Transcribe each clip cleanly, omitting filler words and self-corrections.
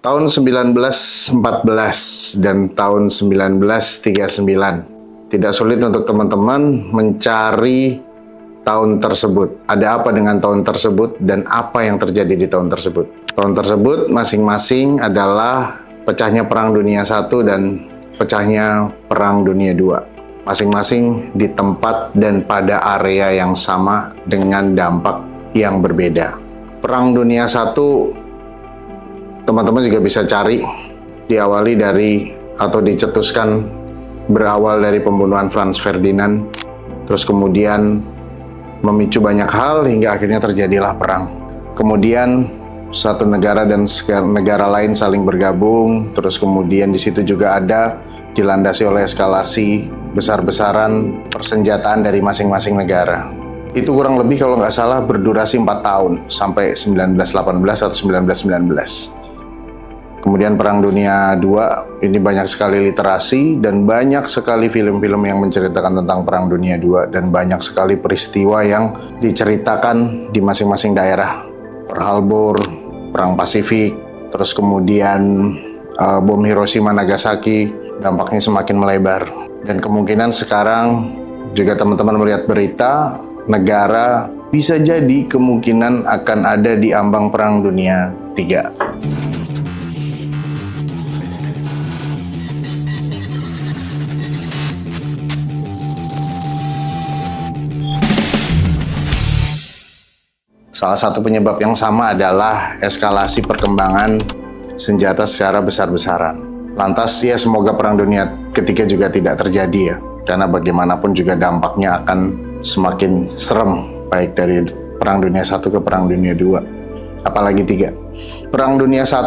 Tahun 1914 dan tahun 1939. Tidak sulit untuk teman-teman mencari tahun tersebut. Ada apa dengan tahun tersebut dan apa yang terjadi di tahun tersebut. Tahun tersebut masing-masing adalah pecahnya Perang Dunia I dan pecahnya Perang Dunia II. Masing-masing di tempat dan pada area yang sama dengan dampak yang berbeda. Perang Dunia I, teman-teman juga bisa cari, diawali dari atau dicetuskan berawal dari pembunuhan Franz Ferdinand, terus kemudian memicu banyak hal hingga akhirnya terjadilah perang. Kemudian satu negara dan negara lain saling bergabung, terus kemudian di situ juga ada dilandasi oleh eskalasi besar-besaran persenjataan dari masing-masing negara. Itu kurang lebih kalau nggak salah berdurasi 4 tahun sampai 1918 atau 1919. Kemudian Perang Dunia II, ini banyak sekali literasi dan banyak sekali film-film yang menceritakan tentang Perang Dunia II dan banyak sekali peristiwa yang diceritakan di masing-masing daerah. Pearl Harbor, Perang Pasifik, terus kemudian bom Hiroshima Nagasaki, dampaknya semakin melebar. Dan kemungkinan sekarang juga teman-teman melihat berita, negara bisa jadi kemungkinan akan ada di ambang Perang Dunia III. Salah satu penyebab yang sama adalah eskalasi perkembangan senjata secara besar-besaran. Lantas ya semoga Perang Dunia Ketiga juga tidak terjadi ya, karena bagaimanapun juga dampaknya akan semakin serem, baik dari Perang Dunia I ke Perang Dunia II, apalagi III. Perang Dunia I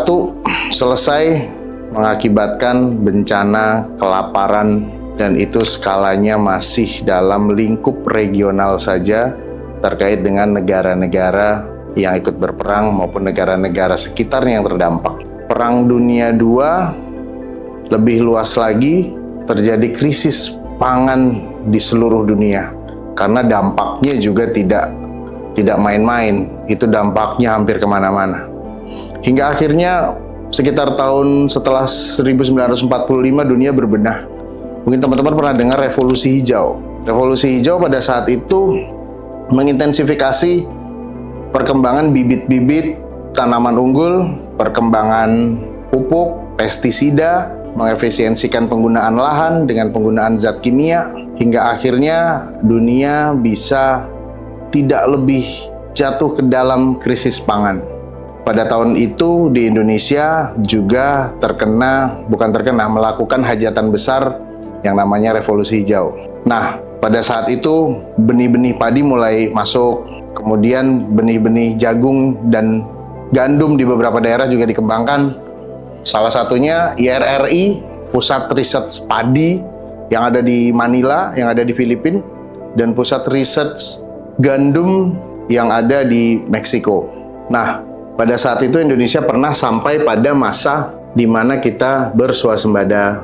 selesai mengakibatkan bencana kelaparan dan itu skalanya masih dalam lingkup regional saja, terkait dengan negara-negara yang ikut berperang maupun negara-negara sekitarnya yang terdampak. Perang Dunia II lebih luas lagi, terjadi krisis pangan di seluruh dunia karena dampaknya juga tidak main-main. Itu dampaknya hampir kemana-mana. Hingga akhirnya sekitar tahun setelah 1945 dunia berbenah. Mungkin teman-teman pernah dengar revolusi hijau. Revolusi hijau pada saat itu mengintensifikasi perkembangan bibit-bibit tanaman unggul, perkembangan pupuk, pestisida, mengefisiensikan penggunaan lahan dengan penggunaan zat kimia, hingga akhirnya dunia bisa tidak lebih jatuh ke dalam krisis pangan. Pada tahun itu di Indonesia juga melakukan hajatan besar yang namanya revolusi hijau. Nah, pada saat itu benih-benih padi mulai masuk, kemudian benih-benih jagung dan gandum di beberapa daerah juga dikembangkan. Salah satunya IRRI, Pusat Riset Padi yang ada di Manila, yang ada di Filipina, dan Pusat Riset Gandum yang ada di Meksiko. Nah, pada saat itu Indonesia pernah sampai pada masa di mana kita bersuasembada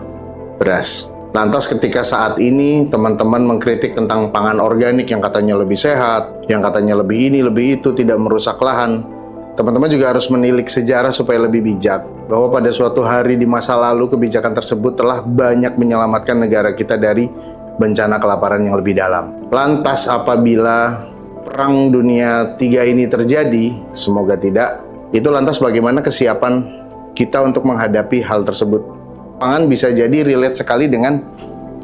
beras. Lantas ketika saat ini teman-teman mengkritik tentang pangan organik yang katanya lebih sehat, yang katanya lebih ini, lebih itu, tidak merusak lahan, teman-teman juga harus menilik sejarah supaya lebih bijak, bahwa pada suatu hari di masa lalu kebijakan tersebut telah banyak menyelamatkan negara kita dari bencana kelaparan yang lebih dalam. Lantas apabila Perang Dunia III ini terjadi, semoga tidak, itu lantas bagaimana kesiapan kita untuk menghadapi hal tersebut? Pangan bisa jadi relate sekali dengan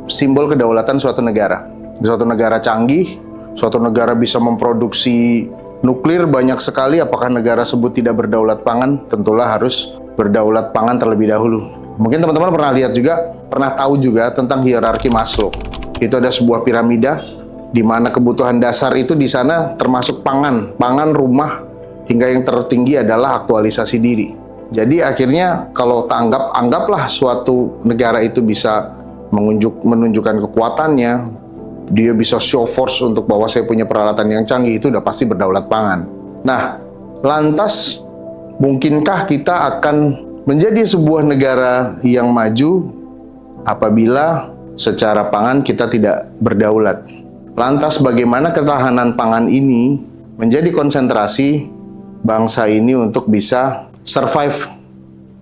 simbol kedaulatan suatu negara. Suatu negara canggih, suatu negara bisa memproduksi nuklir banyak sekali. Apakah negara tersebut tidak berdaulat pangan? Tentulah harus berdaulat pangan terlebih dahulu. Mungkin teman-teman pernah tahu juga tentang hierarki Maslow. Itu ada sebuah piramida di mana kebutuhan dasar itu di sana termasuk pangan, rumah, hingga yang tertinggi adalah aktualisasi diri. Jadi akhirnya kalau anggaplah suatu negara itu bisa menunjukkan kekuatannya, dia bisa show force untuk bahwa saya punya peralatan yang canggih, itu udah pasti berdaulat pangan. Nah, lantas mungkinkah kita akan menjadi sebuah negara yang maju apabila secara pangan kita tidak berdaulat? Lantas bagaimana ketahanan pangan ini menjadi konsentrasi bangsa ini untuk bisa survive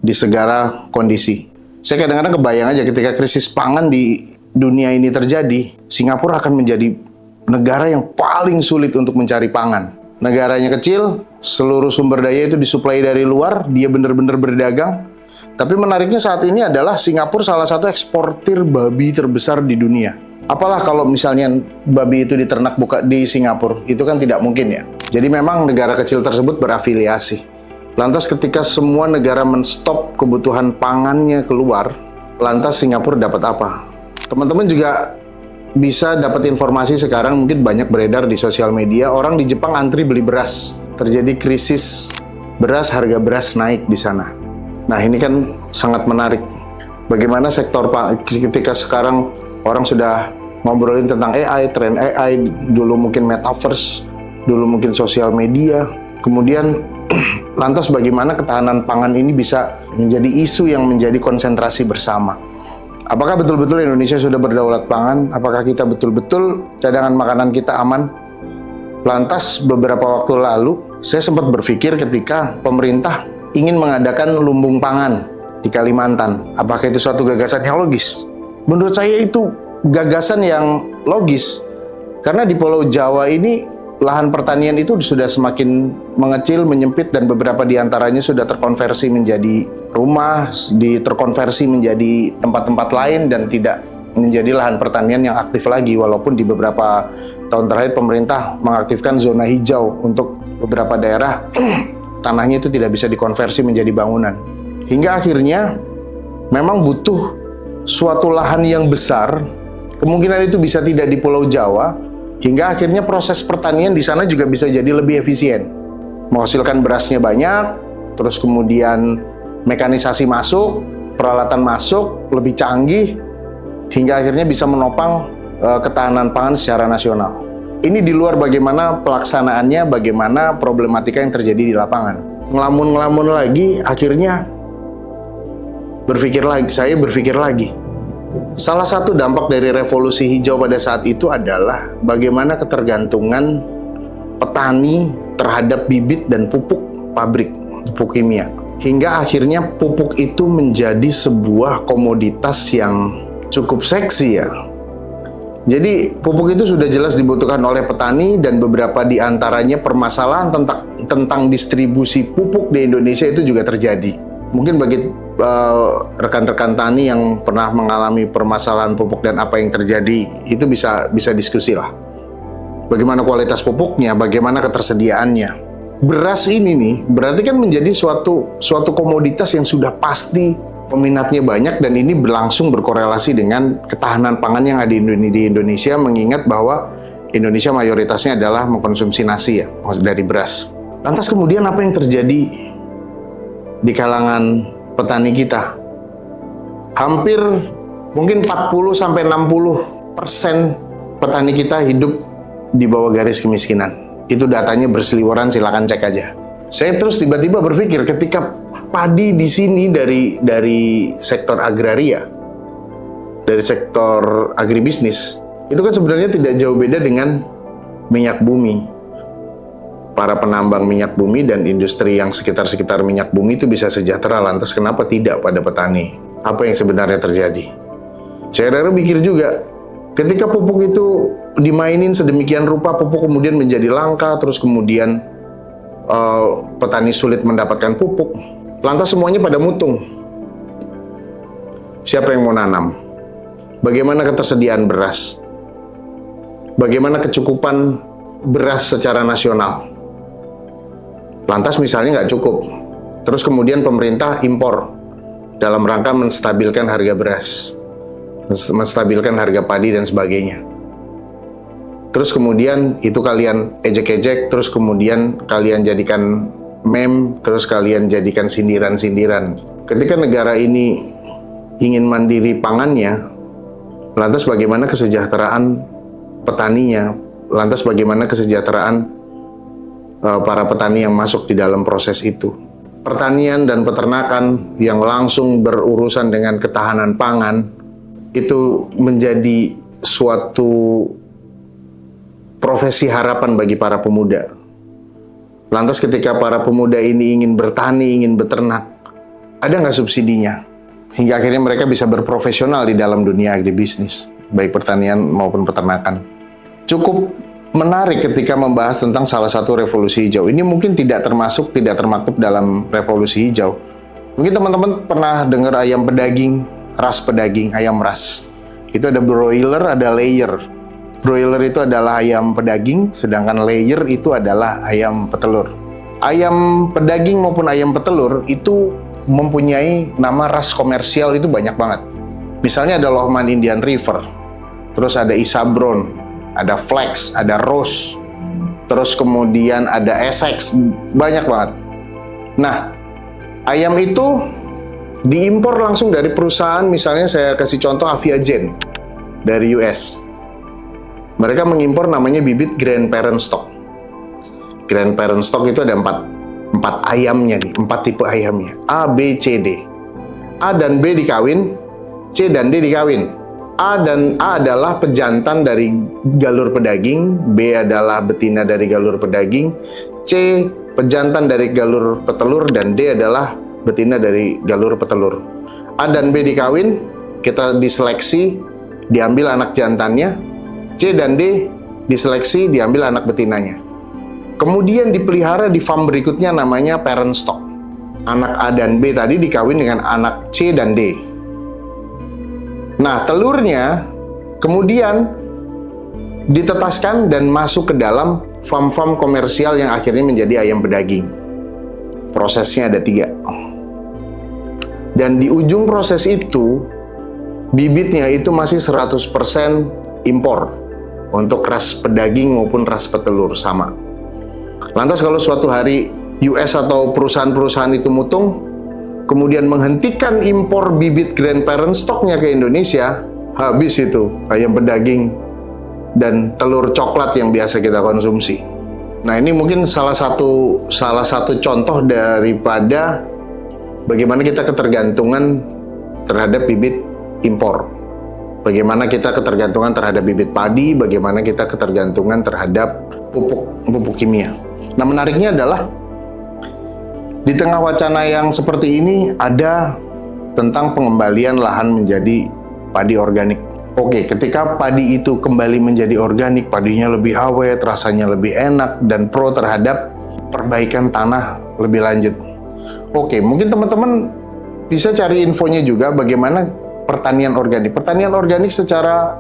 di segala kondisi. Saya kadang-kadang kebayang aja ketika krisis pangan di dunia ini terjadi, Singapura akan menjadi negara yang paling sulit untuk mencari pangan. Negaranya kecil, seluruh sumber daya itu disuplai dari luar, dia benar-benar berdagang. Tapi menariknya saat ini adalah Singapura salah satu eksportir babi terbesar di dunia. Apalah kalau misalnya babi itu diternak di Singapura, itu kan tidak mungkin ya. Jadi memang negara kecil tersebut berafiliasi. Lantas ketika semua negara menstop kebutuhan pangannya keluar, lantas Singapura dapat apa? Teman-teman juga bisa dapat informasi sekarang, mungkin banyak beredar di sosial media, orang di Jepang antri beli beras. Terjadi krisis beras, harga beras naik di sana. Nah ini kan sangat menarik. Bagaimana sektor ketika sekarang orang sudah ngobrolin tentang AI, tren AI, dulu mungkin metaverse, dulu mungkin sosial media, kemudian lantas bagaimana ketahanan pangan ini bisa menjadi isu yang menjadi konsentrasi bersama. Apakah betul-betul Indonesia sudah berdaulat pangan? Apakah kita betul-betul cadangan makanan kita aman? Lantas beberapa waktu lalu, saya sempat berpikir ketika pemerintah ingin mengadakan lumbung pangan di Kalimantan. Apakah itu suatu gagasan yang logis? Menurut saya itu gagasan yang logis. Karena di Pulau Jawa ini lahan pertanian itu sudah semakin mengecil, menyempit, dan beberapa diantaranya sudah terkonversi menjadi rumah, terkonversi menjadi tempat-tempat lain, dan tidak menjadi lahan pertanian yang aktif lagi, walaupun di beberapa tahun terakhir pemerintah mengaktifkan zona hijau untuk beberapa daerah, tanahnya itu tidak bisa dikonversi menjadi bangunan. Hingga akhirnya memang butuh suatu lahan yang besar, kemungkinan itu bisa tidak di Pulau Jawa, hingga akhirnya proses pertanian di sana juga bisa jadi lebih efisien. Menghasilkan berasnya banyak, terus kemudian mekanisasi masuk, peralatan masuk, lebih canggih, hingga akhirnya bisa menopang ketahanan pangan secara nasional. Ini di luar bagaimana pelaksanaannya, bagaimana problematika yang terjadi di lapangan. Ngelamun-ngelamun lagi, akhirnya saya berpikir lagi. Salah satu dampak dari revolusi hijau pada saat itu adalah bagaimana ketergantungan petani terhadap bibit dan pupuk pabrik, pupuk kimia. Hingga akhirnya pupuk itu menjadi sebuah komoditas yang cukup seksi ya. Jadi pupuk itu sudah jelas dibutuhkan oleh petani, dan beberapa di antaranya permasalahan tentang distribusi pupuk di Indonesia itu juga terjadi. Mungkin bagi rekan-rekan tani yang pernah mengalami permasalahan pupuk dan apa yang terjadi, itu bisa diskusi lah. Bagaimana kualitas pupuknya, bagaimana ketersediaannya. Beras ini nih berarti kan menjadi suatu komoditas yang sudah pasti peminatnya banyak, dan ini berlangsung berkorelasi dengan ketahanan pangan yang ada di Indonesia, mengingat bahwa Indonesia mayoritasnya adalah mengkonsumsi nasi ya, dari beras. Lantas kemudian apa yang terjadi di kalangan petani kita? Hampir mungkin 40-60% petani kita hidup di bawah garis kemiskinan. Itu datanya berseliweran, silakan cek aja. Saya terus tiba-tiba berpikir ketika padi di sini dari sektor agraria, dari sektor agribisnis, itu kan sebenarnya tidak jauh beda dengan minyak bumi. Para penambang minyak bumi dan industri yang sekitar minyak bumi itu bisa sejahtera, lantas kenapa tidak pada petani? Apa yang sebenarnya terjadi? Saya pikir juga, ketika pupuk itu dimainin sedemikian rupa, pupuk kemudian menjadi langka, terus kemudian petani sulit mendapatkan pupuk, lantas semuanya pada mutung. Siapa yang mau nanam? Bagaimana ketersediaan beras? Bagaimana kecukupan beras secara nasional? Lantas misalnya nggak cukup, terus kemudian pemerintah impor dalam rangka menstabilkan harga beras, menstabilkan harga padi dan sebagainya. Terus kemudian itu kalian ejek-ejek, terus kemudian kalian jadikan meme, terus kalian jadikan sindiran-sindiran. Ketika negara ini ingin mandiri pangannya, lantas bagaimana kesejahteraan petaninya, lantas bagaimana kesejahteraan para petani yang masuk di dalam proses itu. Pertanian dan peternakan yang langsung berurusan dengan ketahanan pangan itu menjadi suatu profesi harapan bagi para pemuda. Lantas ketika para pemuda ini ingin bertani, ingin beternak, ada nggak subsidinya? Hingga akhirnya mereka bisa berprofesional di dalam dunia agribisnis, baik pertanian maupun peternakan. Cukup menarik ketika membahas tentang salah satu revolusi hijau. Ini mungkin tidak termaktub dalam revolusi hijau. Mungkin teman-teman pernah dengar ayam pedaging, ras pedaging, ayam ras. Itu ada broiler, ada layer. Broiler itu adalah ayam pedaging, sedangkan layer itu adalah ayam petelur. Ayam pedaging maupun ayam petelur itu mempunyai nama ras komersial itu banyak banget. Misalnya ada Lohman Indian River, terus ada Isabron, ada Flex, ada Rose, terus kemudian ada Essex, banyak banget. Nah, ayam itu diimpor langsung dari perusahaan, misalnya saya kasih contoh Aviagen dari US. Mereka mengimpor namanya bibit grandparent stock. Grandparent stock itu ada 4 ayamnya nih, 4 tipe ayamnya. A, B, C, D. A dan B dikawin, C dan D dikawin. A adalah pejantan dari galur pedaging, B adalah betina dari galur pedaging, C pejantan dari galur petelur, dan D adalah betina dari galur petelur. A dan B dikawin, kita diseleksi, diambil anak jantannya. C dan D diseleksi, diambil anak betinanya. Kemudian dipelihara di farm berikutnya namanya parent stock. Anak A dan B tadi dikawin dengan anak C dan D. Nah, telurnya kemudian ditetaskan dan masuk ke dalam farm-farm komersial yang akhirnya menjadi ayam pedaging. Prosesnya ada 3. Dan di ujung proses itu, bibitnya itu masih 100% impor. Untuk ras pedaging maupun ras petelur sama. Lantas kalau suatu hari US atau perusahaan-perusahaan itu mutung, kemudian menghentikan impor bibit grandparent stocknya ke Indonesia, habis itu ayam pedaging dan telur coklat yang biasa kita konsumsi. Nah, ini mungkin salah satu contoh daripada bagaimana kita ketergantungan terhadap bibit impor. Bagaimana kita ketergantungan terhadap bibit padi, bagaimana kita ketergantungan terhadap pupuk kimia. Nah, menariknya adalah di tengah wacana yang seperti ini ada tentang pengembalian lahan menjadi padi organik. Oke, ketika padi itu kembali menjadi organik, padinya lebih awet, rasanya lebih enak, dan pro terhadap perbaikan tanah lebih lanjut. Oke, mungkin teman-teman bisa cari infonya juga bagaimana pertanian organik. Pertanian organik secara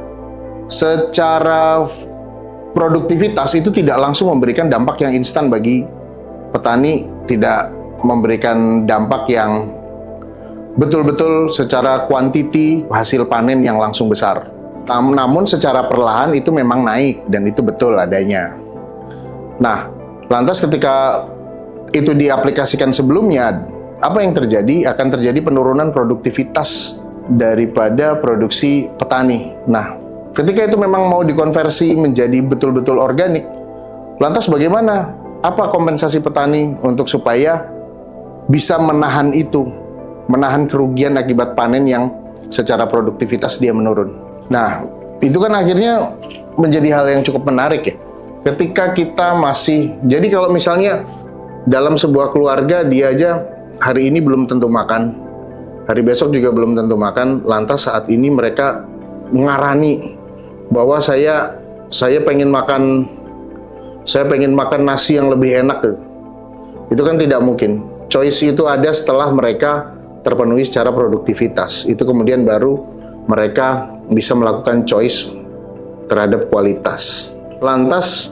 produktivitas itu tidak langsung memberikan dampak yang instan bagi petani, tidak memberikan dampak yang betul-betul secara kuantiti hasil panen yang langsung besar. Namun secara perlahan itu memang naik dan itu betul adanya. Nah, lantas ketika itu diaplikasikan sebelumnya, apa yang terjadi? Akan terjadi penurunan produktivitas daripada produksi petani. Nah, ketika itu memang mau dikonversi menjadi betul-betul organik, lantas bagaimana? Apa kompensasi petani untuk supaya bisa menahan itu, menahan kerugian akibat panen yang secara produktivitas dia menurun? Nah, itu kan akhirnya menjadi hal yang cukup menarik ya. Ketika kita masih, jadi kalau misalnya dalam sebuah keluarga dia aja hari ini belum tentu makan, hari besok juga belum tentu makan, lantas saat ini mereka mengarani bahwa saya pengen makan nasi yang lebih enak. Itu kan tidak mungkin. Choice itu ada setelah mereka terpenuhi secara produktivitas. Itu kemudian baru mereka bisa melakukan choice terhadap kualitas. Lantas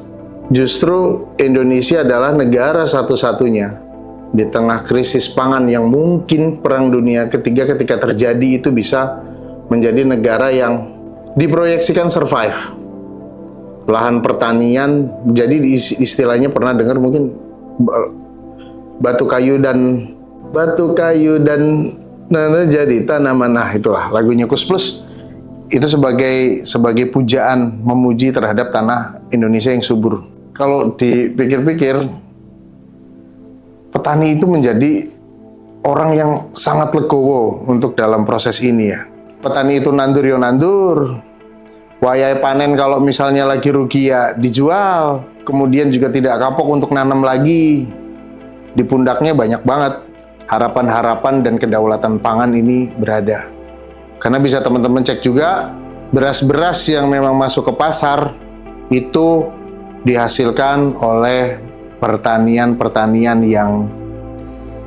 justru Indonesia adalah negara satu-satunya di tengah krisis pangan yang mungkin perang dunia ketiga ketika terjadi itu bisa menjadi negara yang diproyeksikan survive. Lahan pertanian, jadi istilahnya pernah dengar mungkin batu kayu dan jadi tanaman. Nah, itulah lagunya Kus Plus. Itu sebagai pujaan memuji terhadap tanah Indonesia yang subur. Kalau dipikir-pikir, petani itu menjadi orang yang sangat legowo untuk dalam proses ini ya. Petani itu nandur yo nandur, wayai panen kalau misalnya lagi rugi ya dijual, kemudian juga tidak kapok untuk nanam lagi. Di pundaknya banyak banget harapan-harapan dan kedaulatan pangan ini berada. Karena bisa teman-teman cek juga, beras-beras yang memang masuk ke pasar itu dihasilkan oleh pertanian-pertanian yang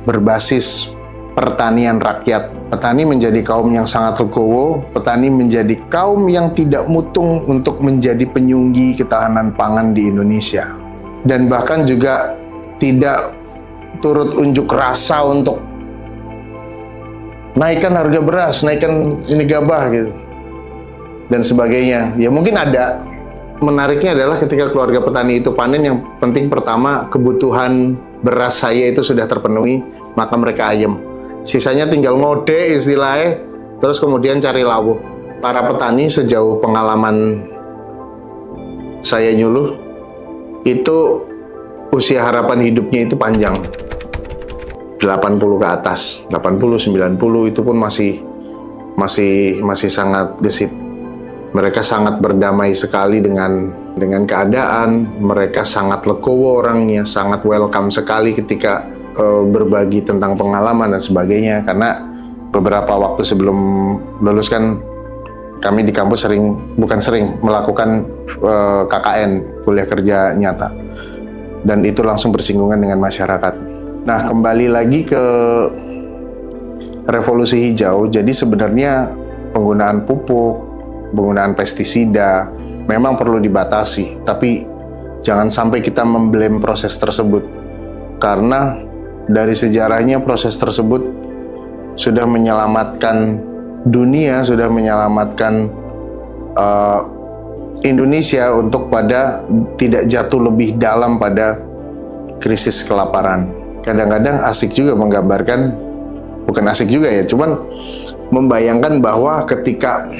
berbasis pertanian rakyat. Petani menjadi kaum yang sangat legowo, petani menjadi kaum yang tidak mutung untuk menjadi penyunggi ketahanan pangan di Indonesia. Dan bahkan juga tidak turut unjuk rasa untuk naikkan harga beras, naikkan ini gabah gitu dan sebagainya. Ya mungkin ada. Menariknya adalah ketika keluarga petani itu panen, yang penting pertama kebutuhan beras saya itu sudah terpenuhi, maka mereka ayem. Sisanya tinggal ngode istilahnya, terus kemudian cari lawuh. Para petani sejauh pengalaman saya nyuluh, itu usia harapan hidupnya itu panjang. 80 ke atas, 80, 90 itu pun masih sangat gesit. Mereka sangat berdamai sekali dengan keadaan, mereka sangat legowo orangnya, sangat welcome sekali ketika berbagi tentang pengalaman dan sebagainya. Karena beberapa waktu sebelum lulus kan kami di kampus melakukan KKN, kuliah kerja nyata, dan itu langsung bersinggungan dengan masyarakat. Nah, kembali lagi ke revolusi hijau. Jadi sebenarnya penggunaan pupuk, penggunaan pestisida memang perlu dibatasi, tapi jangan sampai kita memblame proses tersebut, karena dari sejarahnya proses tersebut sudah menyelamatkan dunia, sudah menyelamatkan Indonesia untuk pada tidak jatuh lebih dalam pada krisis kelaparan. Kadang-kadang asik juga menggambarkan, bukan asik juga ya, cuman membayangkan bahwa ketika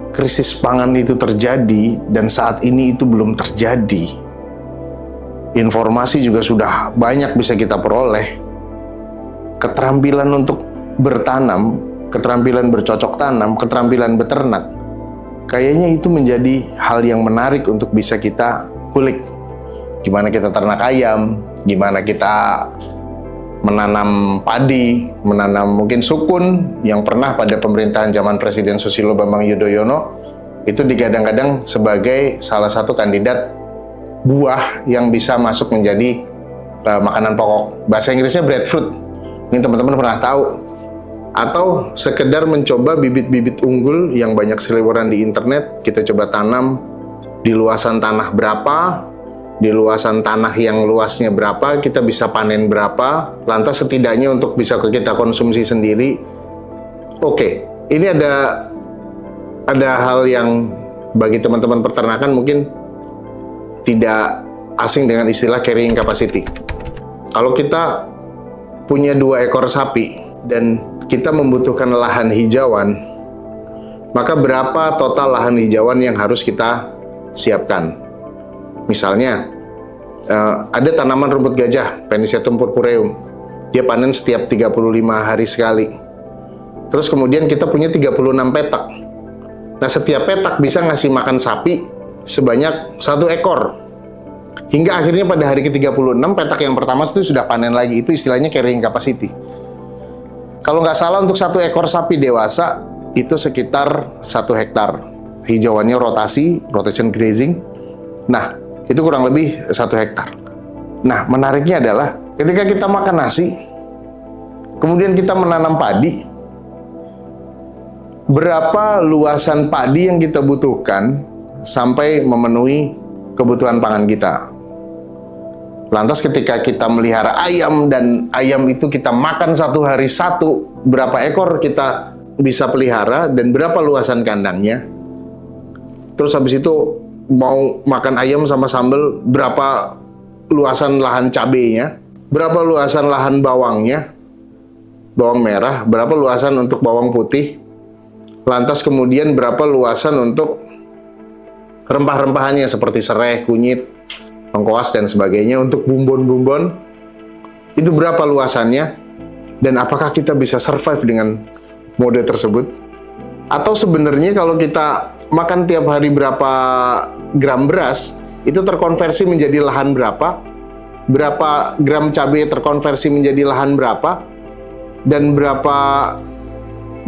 krisis pangan itu terjadi dan saat ini itu belum terjadi, informasi juga sudah banyak bisa kita peroleh. Keterampilan untuk bertanam, keterampilan bercocok tanam, keterampilan beternak, kayaknya itu menjadi hal yang menarik untuk bisa kita kulik. Gimana kita ternak ayam, gimana kita menanam padi, menanam mungkin sukun yang pernah pada pemerintahan zaman Presiden Susilo Bambang Yudhoyono itu digadang-gadang sebagai salah satu kandidat buah yang bisa masuk menjadi makanan pokok. Bahasa Inggrisnya breadfruit, mungkin teman-teman pernah tahu. Atau sekedar mencoba bibit-bibit unggul yang banyak seliweran di internet, kita coba tanam di luasan tanah berapa, di luasan tanah yang luasnya berapa, kita bisa panen berapa, lantas setidaknya untuk bisa kita konsumsi sendiri. Oke, ini ada hal yang bagi teman-teman peternakan mungkin tidak asing dengan istilah carrying capacity. Kalau kita punya 2 ekor sapi dan kita membutuhkan lahan hijauan, maka berapa total lahan hijauan yang harus kita siapkan? Misalnya, ada tanaman rumput gajah, Penicetum purpureum. Dia panen setiap 35 hari sekali. Terus kemudian kita punya 36 petak. Nah, setiap petak bisa ngasih makan sapi sebanyak 1 ekor. Hingga akhirnya pada hari ke-36, petak yang pertama itu sudah panen lagi. Itu istilahnya carrying capacity. Kalau nggak salah untuk 1 ekor sapi dewasa, itu sekitar 1 hektar. Hijauannya rotation grazing. Nah, itu kurang lebih 1 hektar. Nah, menariknya adalah ketika kita makan nasi, kemudian kita menanam padi, berapa luasan padi yang kita butuhkan sampai memenuhi kebutuhan pangan kita. Lantas ketika kita melihara ayam dan ayam itu kita makan 1 hari 1, berapa ekor kita bisa pelihara dan berapa luasan kandangnya. Terus habis itu mau makan ayam sama sambal, berapa luasan lahan cabenya, berapa luasan lahan bawangnya, bawang merah, berapa luasan untuk bawang putih, lantas kemudian berapa luasan untuk rempah-rempahannya seperti serai, kunyit, lengkoas dan sebagainya, untuk bumbon-bumbon, itu berapa luasannya, dan apakah kita bisa survive dengan mode tersebut? Atau sebenarnya kalau kita makan tiap hari berapa gram beras, itu terkonversi menjadi lahan berapa, berapa gram cabai terkonversi menjadi lahan berapa, dan berapa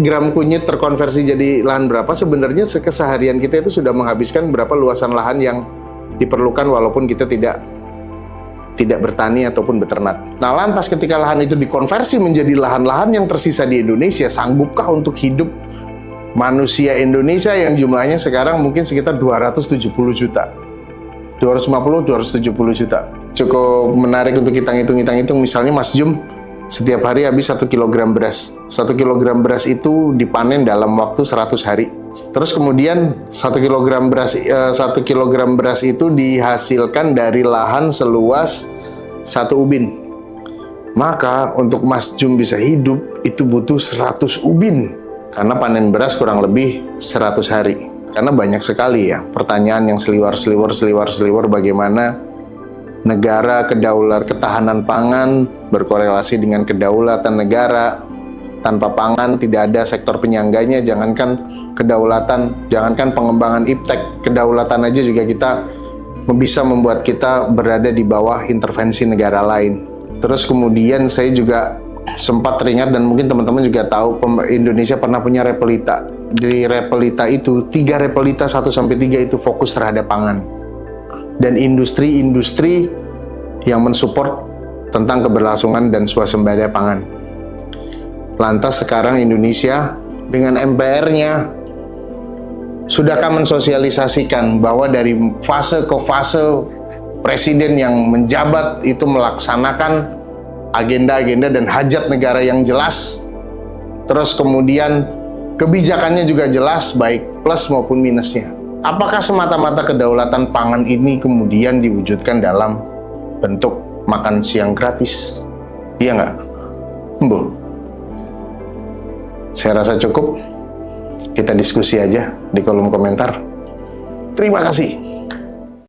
gram kunyit terkonversi jadi lahan berapa, sebenarnya keseharian kita itu sudah menghabiskan berapa luasan lahan yang diperlukan walaupun kita tidak bertani ataupun beternak. Nah, lantas ketika lahan itu dikonversi menjadi lahan-lahan yang tersisa di Indonesia, sanggupkah untuk hidup manusia Indonesia yang jumlahnya sekarang mungkin sekitar 270 juta? 250-270 juta. Cukup menarik untuk kita hitung-hitung. Misalnya Mas Jum setiap hari habis 1 kilogram beras. 1 kilogram beras itu dipanen dalam waktu 100 hari. Terus kemudian 1 kilogram beras itu dihasilkan dari lahan seluas 1 ubin. Maka untuk Mas Jum bisa hidup itu butuh 100 ubin. Karena panen beras kurang lebih 100 hari. Karena banyak sekali ya pertanyaan yang seliwar bagaimana negara ketahanan pangan berkorelasi dengan kedaulatan negara. Tanpa pangan tidak ada sektor penyangganya, jangankan kedaulatan, jangankan pengembangan iptek, kedaulatan aja juga kita bisa membuat kita berada di bawah intervensi negara lain. Terus kemudian saya juga sempat teringat, dan mungkin teman-teman juga tahu, Indonesia pernah punya Repelita. Di Repelita itu 3 Repelita 1-3 itu fokus terhadap pangan dan industri-industri yang mensupport tentang keberlangsungan dan swasembada pangan. Lantas sekarang Indonesia dengan MPR-nya sudahkah mensosialisasikan bahwa dari fase ke fase presiden yang menjabat itu melaksanakan agenda-agenda dan hajat negara yang jelas, terus kemudian kebijakannya juga jelas, baik plus maupun minusnya. Apakah semata-mata kedaulatan pangan ini kemudian diwujudkan dalam bentuk makan siang gratis? Iya nggak? Mbok? Saya rasa cukup. Kita diskusi aja di kolom komentar. Terima kasih.